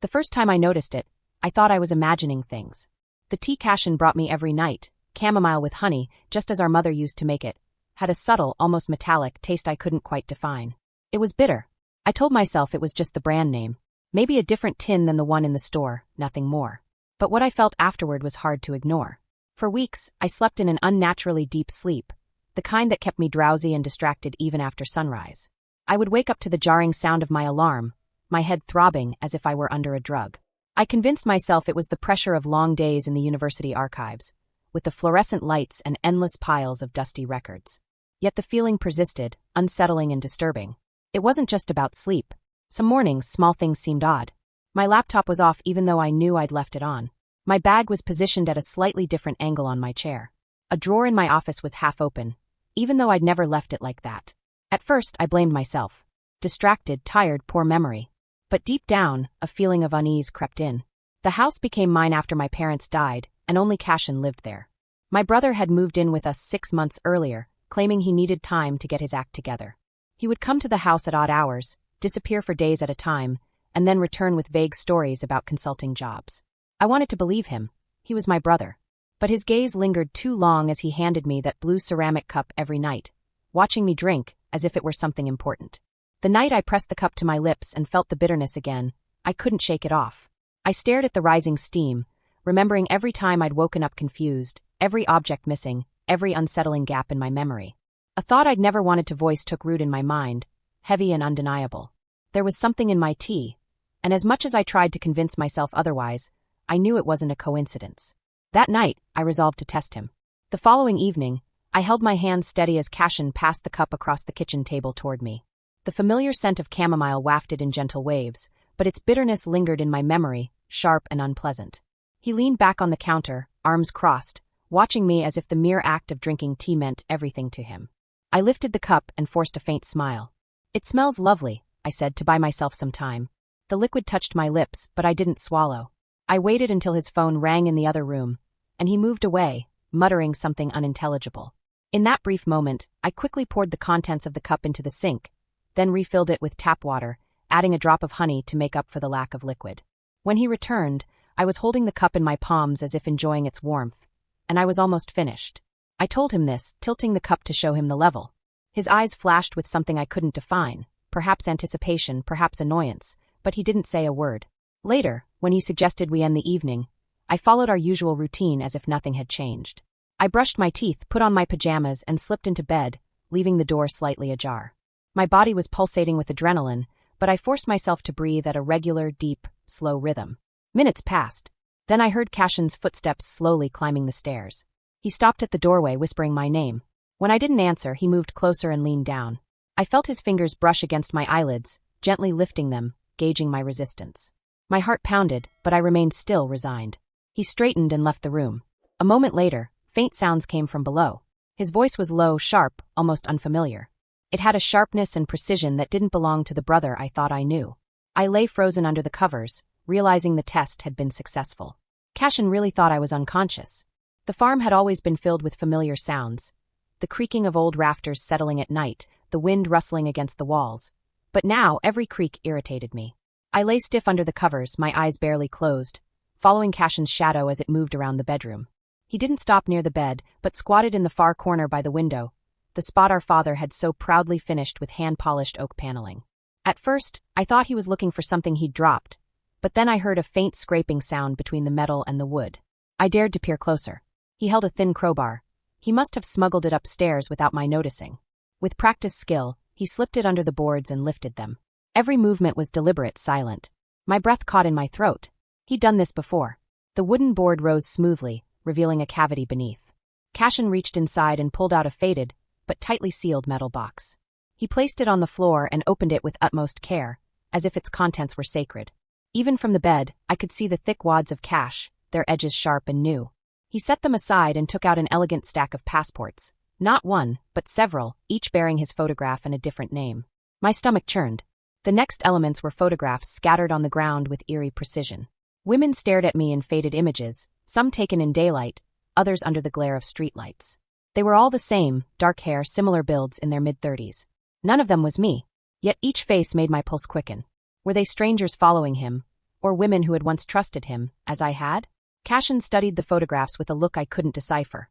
The first time I noticed it, I thought I was imagining things. The tea Cashin brought me every night, chamomile with honey, just as our mother used to make it, had a subtle, almost metallic taste I couldn't quite define. It was bitter. I told myself it was just the brand name. Maybe a different tin than the one in the store, nothing more. But what I felt afterward was hard to ignore. For weeks, I slept in an unnaturally deep sleep, the kind that kept me drowsy and distracted even after sunrise. I would wake up to the jarring sound of my alarm, my head throbbing as if I were under a drug. I convinced myself it was the pressure of long days in the university archives, with the fluorescent lights and endless piles of dusty records. Yet the feeling persisted, unsettling and disturbing. It wasn't just about sleep. Some mornings, small things seemed odd. My laptop was off even though I knew I'd left it on. My bag was positioned at a slightly different angle on my chair. A drawer in my office was half open, even though I'd never left it like that. At first, I blamed myself. Distracted, tired, poor memory. But deep down, a feeling of unease crept in. The house became mine after my parents died, and only Cashin lived there. My brother had moved in with us 6 months earlier, claiming he needed time to get his act together. He would come to the house at odd hours, disappear for days at a time, and then return with vague stories about consulting jobs. I wanted to believe him. He was my brother. But his gaze lingered too long as he handed me that blue ceramic cup every night, watching me drink as if it were something important. The night I pressed the cup to my lips and felt the bitterness again, I couldn't shake it off. I stared at the rising steam, remembering every time I'd woken up confused, every object missing, every unsettling gap in my memory. A thought I'd never wanted to voice took root in my mind, heavy and undeniable. There was something in my tea, and as much as I tried to convince myself otherwise, I knew it wasn't a coincidence. That night, I resolved to test him. The following evening, I held my hand steady as Cashin passed the cup across the kitchen table toward me. The familiar scent of chamomile wafted in gentle waves, but its bitterness lingered in my memory, sharp and unpleasant. He leaned back on the counter, arms crossed, watching me as if the mere act of drinking tea meant everything to him. I lifted the cup and forced a faint smile. "It smells lovely," I said to buy myself some time. The liquid touched my lips, but I didn't swallow. I waited until his phone rang in the other room, and he moved away, muttering something unintelligible. In that brief moment, I quickly poured the contents of the cup into the sink, then refilled it with tap water, adding a drop of honey to make up for the lack of liquid. When he returned, I was holding the cup in my palms as if enjoying its warmth, and I was almost finished. I told him this, tilting the cup to show him the level. His eyes flashed with something I couldn't define, perhaps anticipation, perhaps annoyance, but he didn't say a word. Later, when he suggested we end the evening, I followed our usual routine as if nothing had changed. I brushed my teeth, put on my pajamas, and slipped into bed, leaving the door slightly ajar. My body was pulsating with adrenaline, but I forced myself to breathe at a regular, deep, slow rhythm. Minutes passed. Then I heard Cashin's footsteps slowly climbing the stairs. He stopped at the doorway, whispering my name. When I didn't answer, he moved closer and leaned down. I felt his fingers brush against my eyelids, gently lifting them, gauging my resistance. My heart pounded, but I remained still, resigned. He straightened and left the room. A moment later, faint sounds came from below. His voice was low, sharp, almost unfamiliar. It had a sharpness and precision that didn't belong to the brother I thought I knew. I lay frozen under the covers, realizing the test had been successful. Cashin really thought I was unconscious. The farm had always been filled with familiar sounds. The creaking of old rafters settling at night, the wind rustling against the walls. But now every creak irritated me. I lay stiff under the covers, my eyes barely closed, following Cashin's shadow as it moved around the bedroom. He didn't stop near the bed, but squatted in the far corner by the window, the spot our father had so proudly finished with hand-polished oak paneling. At first, I thought he was looking for something he'd dropped, but then I heard a faint scraping sound between the metal and the wood. I dared to peer closer. He held a thin crowbar. He must have smuggled it upstairs without my noticing. With practiced skill, he slipped it under the boards and lifted them. Every movement was deliberate, silent. My breath caught in my throat. He'd done this before. The wooden board rose smoothly, revealing a cavity beneath. Cashin reached inside and pulled out a faded, but tightly sealed metal box. He placed it on the floor and opened it with utmost care, as if its contents were sacred. Even from the bed, I could see the thick wads of cash, their edges sharp and new. He set them aside and took out an elegant stack of passports. Not one, but several, each bearing his photograph and a different name. My stomach churned. The next elements were photographs scattered on the ground with eerie precision. Women stared at me in faded images, some taken in daylight, others under the glare of streetlights. They were all the same, dark hair, similar builds in their mid-30s. None of them was me. Yet each face made my pulse quicken. Were they strangers following him, Or women who had once trusted him, as I had? Cashin studied the photographs with a look I couldn't decipher.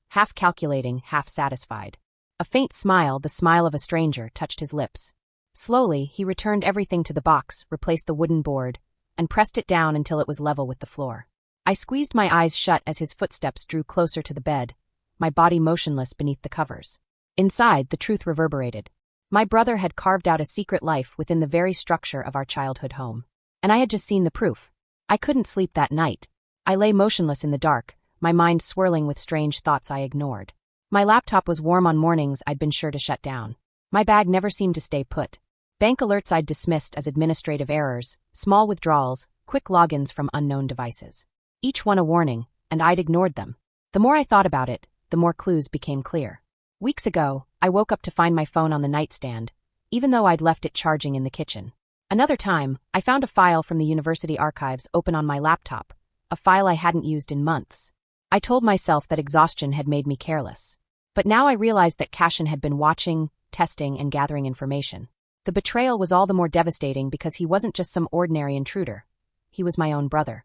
Half calculating, half satisfied. A faint smile, the smile of a stranger, touched his lips. Slowly, he returned everything to the box, replaced the wooden board, and pressed it down until it was level with the floor. I squeezed my eyes shut as his footsteps drew closer to the bed, my body motionless beneath the covers. Inside, the truth reverberated. My brother had carved out a secret life within the very structure of our childhood home. And I had just seen the proof. I couldn't sleep that night. I lay motionless in the dark, my mind swirling with strange thoughts I ignored. My laptop was warm on mornings I'd been sure to shut down. My bag never seemed to stay put. Bank alerts I'd dismissed as administrative errors, small withdrawals, quick logins from unknown devices. Each one a warning, and I'd ignored them. The more I thought about it, the more clues became clear. Weeks ago, I woke up to find my phone on the nightstand, even though I'd left it charging in the kitchen. Another time, I found a file from the university archives open on my laptop, a file I hadn't used in months. I told myself that exhaustion had made me careless. But now I realized that Cashin had been watching, testing, and gathering information. The betrayal was all the more devastating because he wasn't just some ordinary intruder. He was my own brother.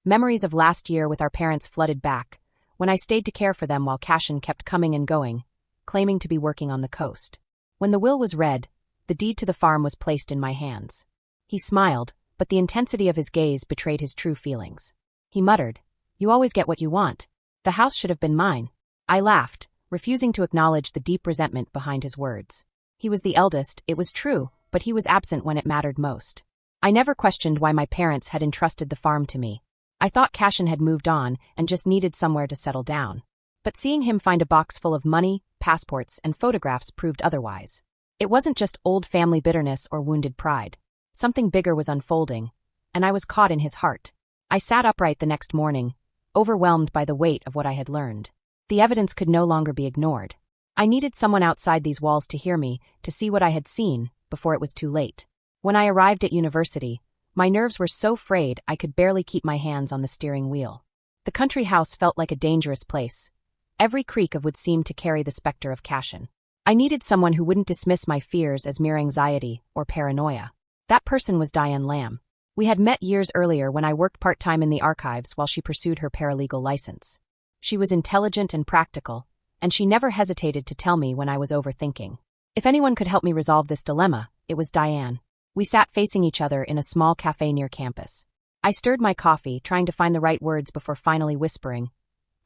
Memories of last year with our parents flooded back, when I stayed to care for them while Cashin kept coming and going, claiming to be working on the coast. When the will was read, the deed to the farm was placed in my hands. He smiled, but the intensity of his gaze betrayed his true feelings. He muttered, "You always get what you want. The house should have been mine." I laughed, refusing to acknowledge the deep resentment behind his words. He was the eldest, it was true, but he was absent when it mattered most. I never questioned why my parents had entrusted the farm to me. I thought Cashin had moved on and just needed somewhere to settle down. But seeing him find a box full of money, passports, and photographs proved otherwise. It wasn't just old family bitterness or wounded pride. Something bigger was unfolding, and I was caught in his heart. I sat upright the next morning, overwhelmed by the weight of what I had learned. The evidence could no longer be ignored. I needed someone outside these walls to hear me, to see what I had seen, before it was too late. When I arrived at university, my nerves were so frayed I could barely keep my hands on the steering wheel. The country house felt like a dangerous place. Every creak of wood seemed to carry the specter of Cashin. I needed someone who wouldn't dismiss my fears as mere anxiety or paranoia. That person was Diane Lamb. We had met years earlier when I worked part-time in the archives while she pursued her paralegal license. She was intelligent and practical, and she never hesitated to tell me when I was overthinking. If anyone could help me resolve this dilemma, it was Diane. We sat facing each other in a small cafe near campus. I stirred my coffee, trying to find the right words before finally whispering,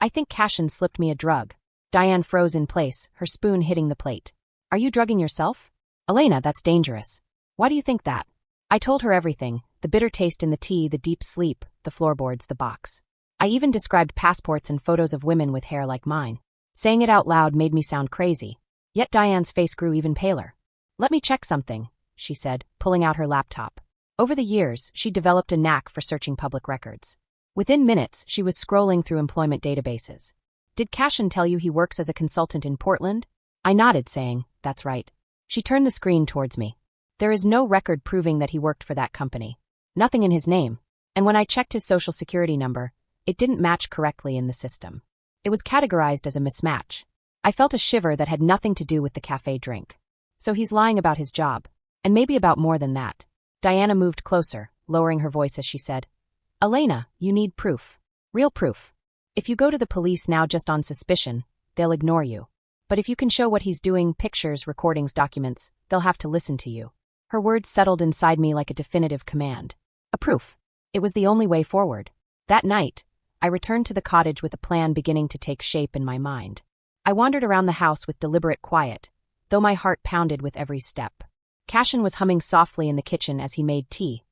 "I think Cashin slipped me a drug." Diane froze in place, her spoon hitting the plate. "Are you drugging yourself?" "Elena, that's dangerous." "Why do you think that?" I told her everything, the bitter taste in the tea, the deep sleep, the floorboards, the box. I even described passports and photos of women with hair like mine. Saying it out loud made me sound crazy. Yet Diane's face grew even paler. "Let me check something," she said, pulling out her laptop. Over the years, she developed a knack for searching public records. Within minutes, she was scrolling through employment databases. "Did Cashin tell you he works as a consultant in Portland?" I nodded, saying, "That's right." She turned the screen towards me. "There is no record proving that he worked for that company. Nothing in his name. And when I checked his social security number, it didn't match correctly in the system. It was categorized as a mismatch." I felt a shiver that had nothing to do with the cafe drink. So he's lying about his job. And maybe about more than that. Diana moved closer, lowering her voice as she said, "Elena, you need proof. Real proof. If you go to the police now just on suspicion, they'll ignore you. But if you can show what he's doing, pictures, recordings, documents, they'll have to listen to you." Her words settled inside me like a definitive command. A proof. It was the only way forward. That night, I returned to the cottage with a plan beginning to take shape in my mind. I wandered around the house with deliberate quiet, though my heart pounded with every step. Cashin was humming softly in the kitchen as he made tea,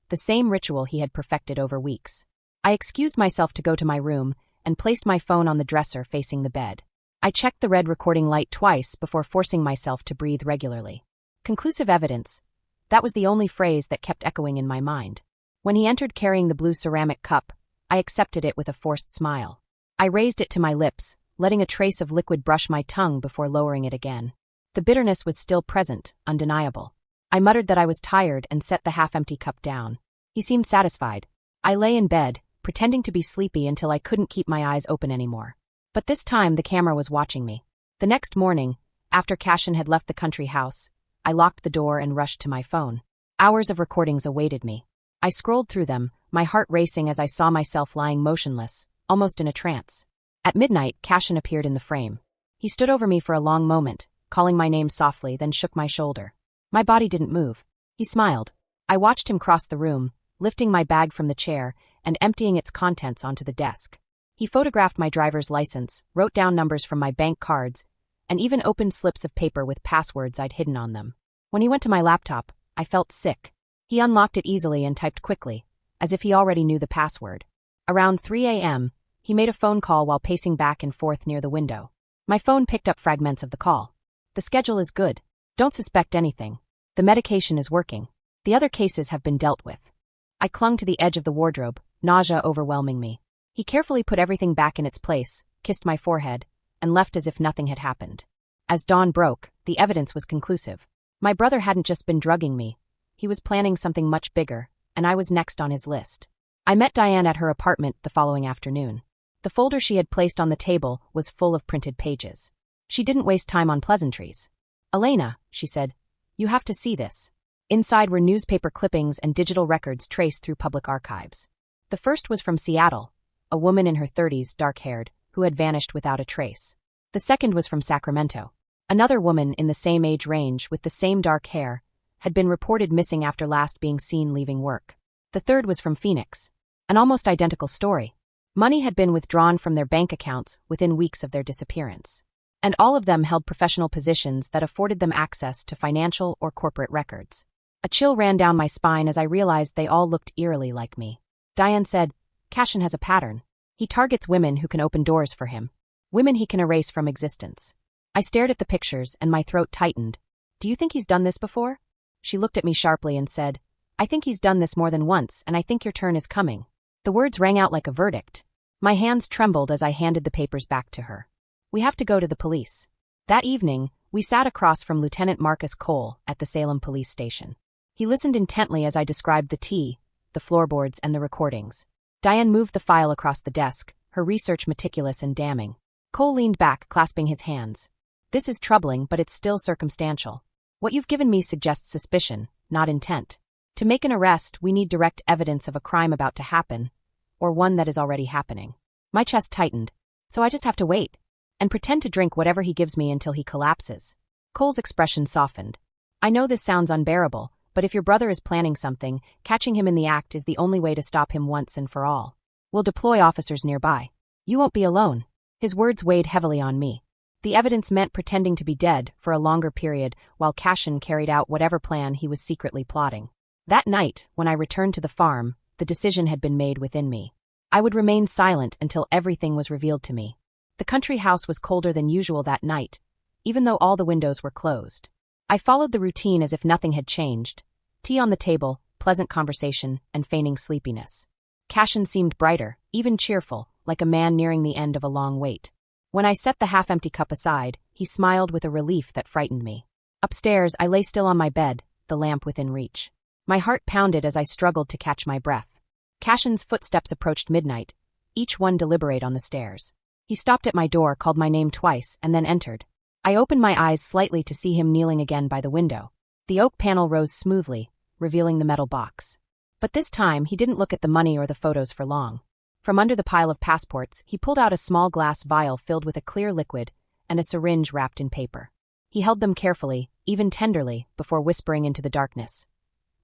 the same ritual he had perfected over weeks. I excused myself to go to my room and placed my phone on the dresser facing the bed. I checked the red recording light twice before forcing myself to breathe regularly. Conclusive evidence. That was the only phrase that kept echoing in my mind. When he entered carrying the blue ceramic cup, I accepted it with a forced smile. I raised it to my lips, letting a trace of liquid brush my tongue before lowering it again. The bitterness was still present, undeniable. I muttered that I was tired and set the half-empty cup down. He seemed satisfied. I lay in bed, pretending to be sleepy until I couldn't keep my eyes open anymore. But this time the camera was watching me. The next morning, after Cashin had left the country house, I locked the door and rushed to my phone. Hours of recordings awaited me. I scrolled through them, my heart racing as I saw myself lying motionless, almost in a trance. At midnight, Cashin appeared in the frame. He stood over me for a long moment, calling my name softly, then shook my shoulder. My body didn't move. He smiled. I watched him cross the room, lifting my bag from the chair and emptying its contents onto the desk. He photographed my driver's license, wrote down numbers from my bank cards, and even opened slips of paper with passwords I'd hidden on them. When he went to my laptop, I felt sick. He unlocked it easily and typed quickly, as if he already knew the password. Around 3 a.m., he made a phone call while pacing back and forth near the window. My phone picked up fragments of the call. The schedule is good. Don't suspect anything. The medication is working. The other cases have been dealt with. I clung to the edge of the wardrobe, nausea overwhelming me. He carefully put everything back in its place, kissed my forehead, and left as if nothing had happened. As dawn broke, the evidence was conclusive. My brother hadn't just been drugging me. He was planning something much bigger, and I was next on his list. I met Diane at her apartment the following afternoon. The folder she had placed on the table was full of printed pages. She didn't waste time on pleasantries. "Elena," she said, "you have to see this." Inside were newspaper clippings and digital records traced through public archives. The first was from Seattle, a woman in her 30s, dark-haired, who had vanished without a trace. The second was from Sacramento. Another woman in the same age range with the same dark hair had been reported missing after last being seen leaving work. The third was from Phoenix. An almost identical story. Money had been withdrawn from their bank accounts within weeks of their disappearance. And all of them held professional positions that afforded them access to financial or corporate records. A chill ran down my spine as I realized they all looked eerily like me. Diane said, "Cashin has a pattern. He targets women who can open doors for him. Women he can erase from existence." I stared at the pictures and my throat tightened. "Do you think he's done this before?" She looked at me sharply and said, "I think he's done this more than once, and I think your turn is coming." The words rang out like a verdict. My hands trembled as I handed the papers back to her. "We have to go to the police." That evening, we sat across from Lieutenant Marcus Cole at the Salem police station. He listened intently as I described the tea, the floorboards, and the recordings. Diane moved the file across the desk, her research meticulous and damning. Cole leaned back, clasping his hands. "This is troubling, but it's still circumstantial. What you've given me suggests suspicion, not intent. To make an arrest, we need direct evidence of a crime about to happen, or one that is already happening." My chest tightened. "So I just have to wait and pretend to drink whatever he gives me until he collapses." Cole's expression softened. "I know this sounds unbearable, but if your brother is planning something, catching him in the act is the only way to stop him once and for all. We'll deploy officers nearby. You won't be alone." His words weighed heavily on me. The evidence meant pretending to be dead for a longer period while Cashin carried out whatever plan he was secretly plotting. That night, when I returned to the farm, the decision had been made within me. I would remain silent until everything was revealed to me. The country house was colder than usual that night, even though all the windows were closed. I followed the routine as if nothing had changed. Tea on the table, pleasant conversation, and feigning sleepiness. Cashin seemed brighter, even cheerful, like a man nearing the end of a long wait. When I set the half-empty cup aside, he smiled with a relief that frightened me. Upstairs, I lay still on my bed, the lamp within reach. My heart pounded as I struggled to catch my breath. Cashin's footsteps approached midnight, each one deliberate on the stairs. He stopped at my door, called my name twice, and then entered. I opened my eyes slightly to see him kneeling again by the window. The oak panel rose smoothly, revealing the metal box. But this time, he didn't look at the money or the photos for long. From under the pile of passports, he pulled out a small glass vial filled with a clear liquid and a syringe wrapped in paper. He held them carefully, even tenderly, before whispering into the darkness.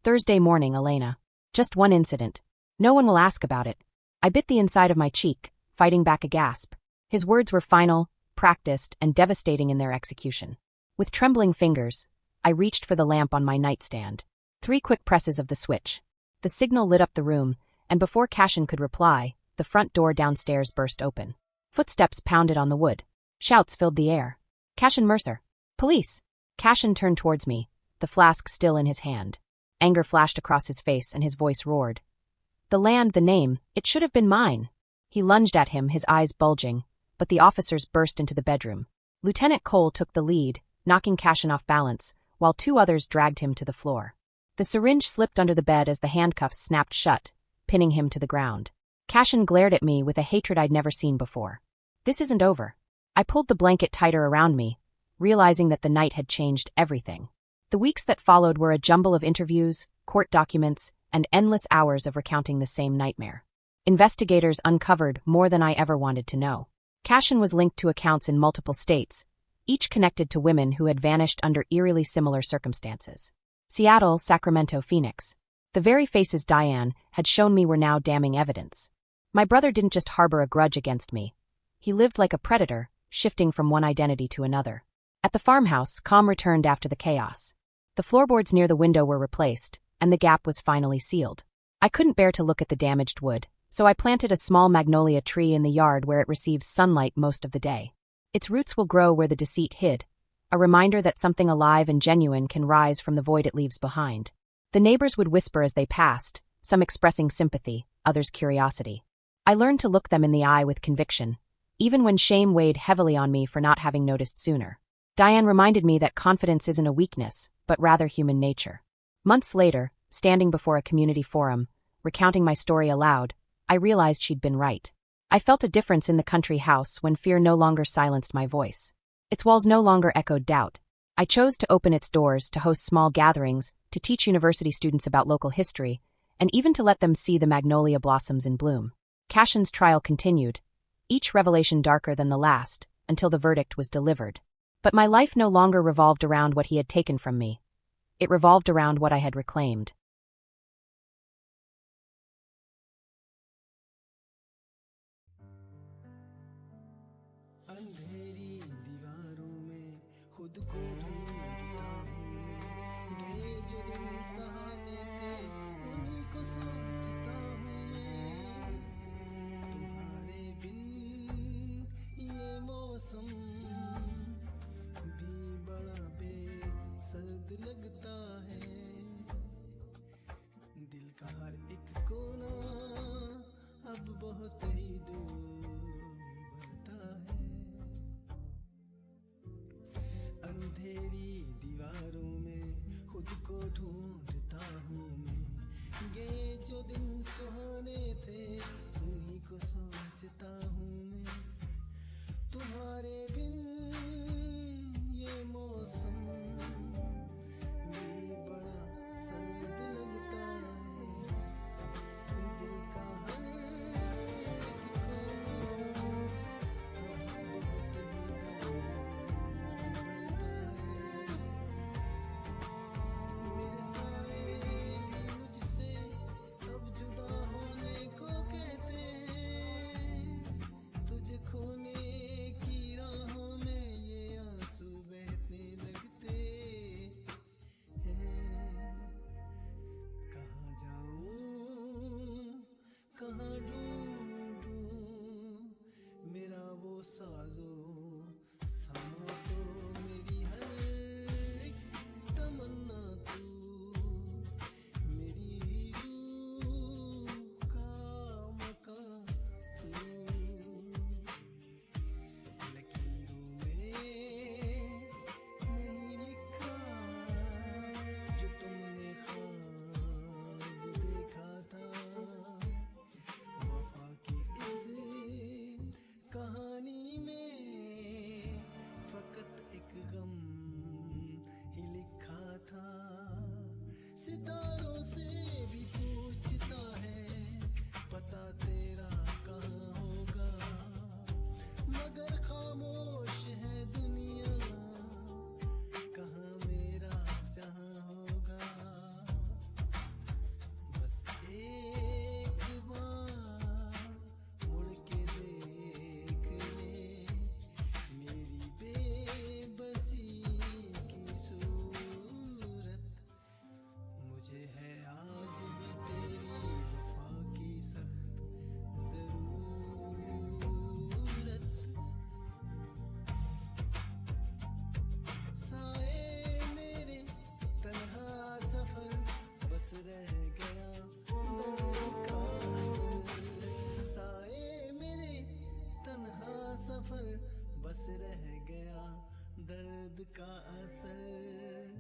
"Thursday morning, Elena. Just one incident. No one will ask about it." I bit the inside of my cheek, fighting back a gasp. His words were final, practiced, and devastating in their execution. With trembling fingers, I reached for the lamp on my nightstand. 3 quick presses of the switch. The signal lit up the room, and before Cashin could reply, the front door downstairs burst open. Footsteps pounded on the wood. Shouts filled the air. "Cashin Mercer! Police!" Cashin turned towards me, the flask still in his hand. Anger flashed across his face and his voice roared. "The land, the name, it should have been mine." He lunged at him, his eyes bulging, but the officers burst into the bedroom. Lieutenant Cole took the lead, knocking Cashin off balance, while 2 others dragged him to the floor. The syringe slipped under the bed as the handcuffs snapped shut, pinning him to the ground. Cashin glared at me with a hatred I'd never seen before. "This isn't over." I pulled the blanket tighter around me, realizing that the night had changed everything. The weeks that followed were a jumble of interviews, court documents, and endless hours of recounting the same nightmare. Investigators uncovered more than I ever wanted to know. Cashin was linked to accounts in multiple states, each connected to women who had vanished under eerily similar circumstances. Seattle, Sacramento, Phoenix. The very faces Diane had shown me were now damning evidence. My brother didn't just harbor a grudge against me. He lived like a predator, shifting from one identity to another. At the farmhouse, calm returned after the chaos. The floorboards near the window were replaced, and the gap was finally sealed. I couldn't bear to look at the damaged wood, so I planted a small magnolia tree in the yard where it receives sunlight most of the day. Its roots will grow where the deceit hid, a reminder that something alive and genuine can rise from the void it leaves behind. The neighbors would whisper as they passed, some expressing sympathy, others curiosity. I learned to look them in the eye with conviction, even when shame weighed heavily on me for not having noticed sooner. Diane reminded me that confidence isn't a weakness, but rather human nature. Months later, standing before a community forum, recounting my story aloud, I realized she'd been right. I felt a difference in the country house when fear no longer silenced my voice. Its walls no longer echoed doubt. I chose to open its doors to host small gatherings, to teach university students about local history, and even to let them see the magnolia blossoms in bloom. Cashin's trial continued, each revelation darker than the last, until the verdict was delivered. But my life no longer revolved around what he had taken from me. It revolved around what I had reclaimed. अंधेरी दीवारों में खुद को ढूंढता हूँ मैं ये जो दिन सहाने थे उन्हीं को सोचता हूँ मैं तुम्हारे बिन ये मौसम भी बड़ा बेसर्द लगता है दिल का हर एक कोना अब बहुत ही दूर भरता है अंधेरी दीवारों में खुद को ढूंढता हूँ मैं ये जो दिन सुहाने थे उन्हीं को सोचता हूँ मैं तुम्हारे बिन ये मौसम भी बड़ा सर्द लगता है दिल का हर एक कोना बहुत ही दर्द भरता है मेरे साए भी मुझसे अब जुदा होने को कहते हैं तुझे खोने की राहों में ये आंसू बहने लगते हैं कहाँ जाऊं कहाँ ढूंढूं मेरा वो साजो सामा तो मेरी हर एक तमन्ना तू मेरी रूह का मका तू लकीरों में नहीं लिखा जो तुमने ख्वाब देखा था वफा की इस कहानी में फकत एक गम ही लिखा था सितारों से भी पूछता है पता तेरा कहाँ होगा मगर खामोश है दुनिया कहाँ मेरा जहाँ होगा बस एक बार मुड़ के देख ले मेरी बेबसी की सूरत मुझे है आज भी तेरी वफा की सख्त जरूरत साए मेरे तन्हा सफर बस रह गया दर्द का असर साए मेरे तन्हा सफर बस रह गया दर्द का असर